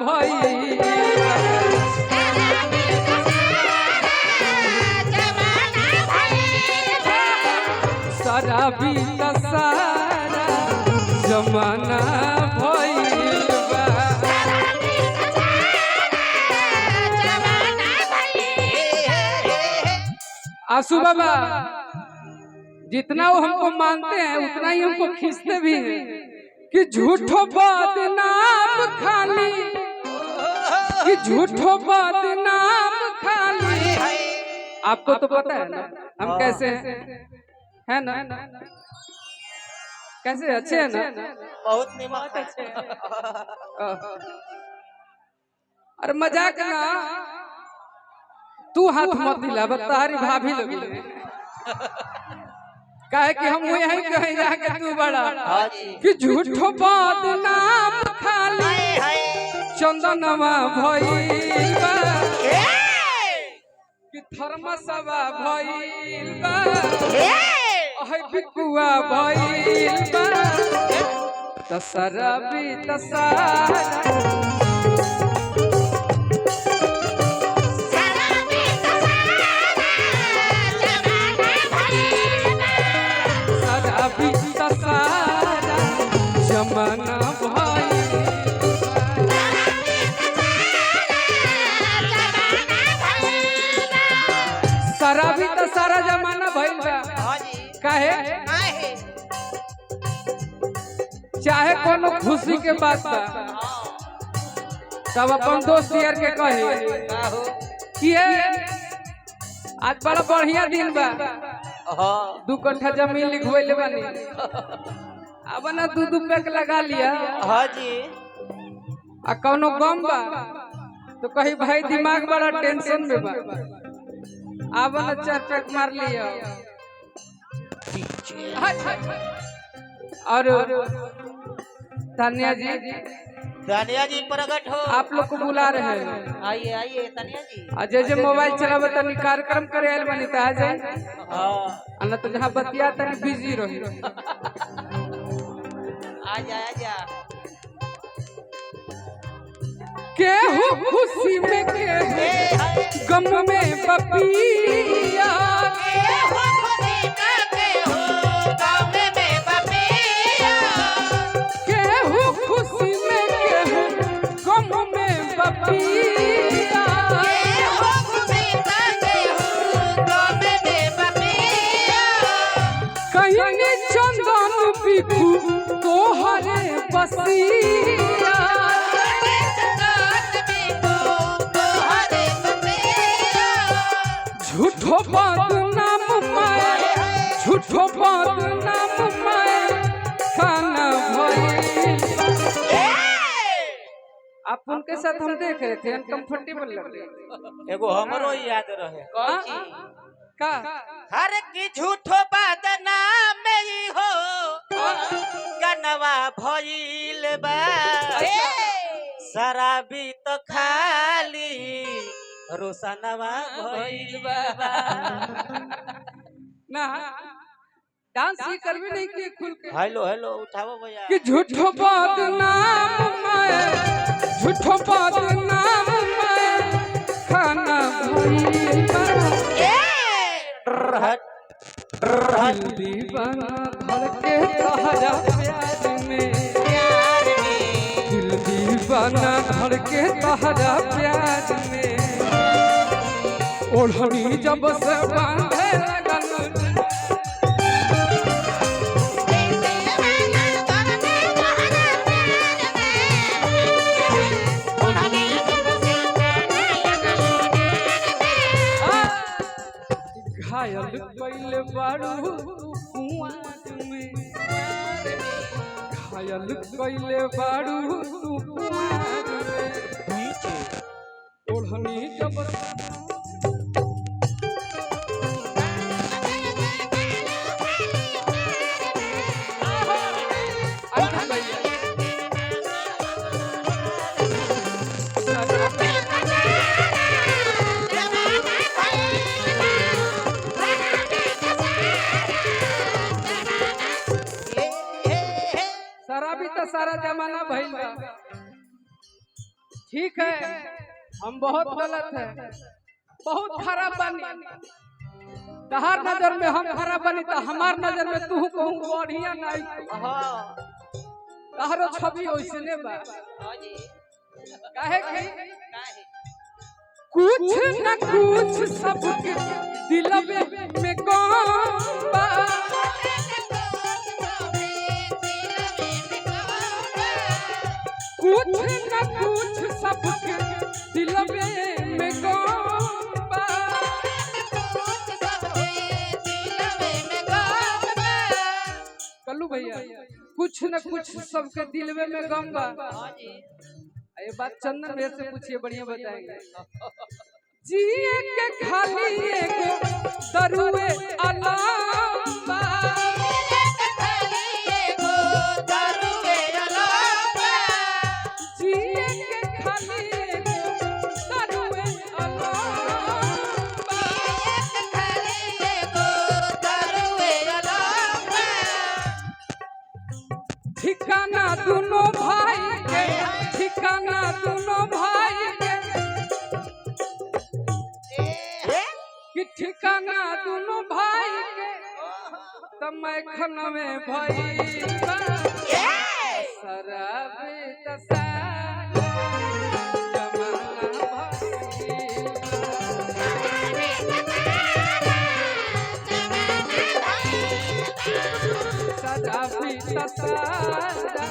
भइल शराबी त सारा जमाना भइल बा। आंसू बाबा जितना वो हमको मानते हैं उतना ही हमको खींचते भी हैं कि झूठो बदनाम खाली, कि झूठो बदनाम खाली। आपको तो पता है ना हम कैसे है ना, कैसे अच्छे है ना, बहुत निमक अच्छे। अरे मजाक ना, तू हाथ मत हिला, तारी भाभी लगी काहे कि हम यही कहीं जाके तू बड़ा कि झूठो बदनाम खाली चंदनवा भइल बा, कि थर्मसवा भइल बा, ओहे बिकुआ भइल बा, तसरबी तसारा जमाना भाई शराबी तो सारा जमाना भइल बा। काहे चाहे कोनो खुशी के बात बा तब अपन दोस्त यार के कहे कि आज बड़ा बढ़िया दिन बा, 2 कट्ठा जमीन लिखवैले बानी, अब ना 2 पैक लगा लिया। हाँ जी। आ कौनो गम बा तो कहीं भाई दिमाग बड़ा टेंशन में बा, अब ना 4 पैक मार लिया। और तानिया जी प्रकट हो, आप लोग को बुला रहे हैं। आइए आइए तानिया जी। अजय मोबाइल चलावे तनी कार्यक्रम करे आइल बनी त आ जाए, अन्ना तो जहां बतिया तनी बिजी रही। आजा केहू खुशी में केहू गम में बपिया, केहू खुशी में केहू गम में बपिया, कहीं चंदन बिखू तोहरे बसिया, झूठो बदनाम माए, झूठो बदनाम माए खाना भइल। आप उनके साथ हम देख रहे थे, अनकंफर्टेबल लग रहे। एगो हमरो याद रहे का हर की झूठो बदनाम में ही हो कनवा भइल बा, शराबी तो खाली रोशनवा भइल बा। ना डांस ही करबे नहीं किए खुल के। हेलो हेलो उठाओ भैया कि झूठो बदनाम मैं, झूठो बदनाम मैं खाना भइल बा। दिल दीवाना धड़के तहरा प्यार में, दिल दीवाना धड़के तहरा प्यार में, ओढ़नी जब से बांधे लगन घायल कइले बारू कुआं में, घायल कइले बारू कुआं में, ओढ़नी जब शराबी तो सारा जमाना भइल बा। ठीक है, हम बहुत गलत है, बहुत खराब बनी। तहार नजर में हम खराब बनी तो हमार नजर में तू कहूँ बढ़िया नहीं। तहारो छवि ओइसने बा। काहे कि कुछ न कुछ सबके दिलवे में गम बा। कुछ न कुछ सबके दिलवे में गम बा। कल्लू भैया कुछ न कुछ सबके दिलवे में गम बा। ये बात चंदन भैया से पूछिए, बढ़िया बताएंगे। जिए के खाली एगो दरुए अलाम बा। जिए के खाली एगो दरुए अलाम बा। ठिकाना दोनों भाई के, ठिकाना दोनों भाई के, कि ठिकाना दोनों भाई के तमै खनवे भाई शराब तसारा जमाना भाई शराब तसारा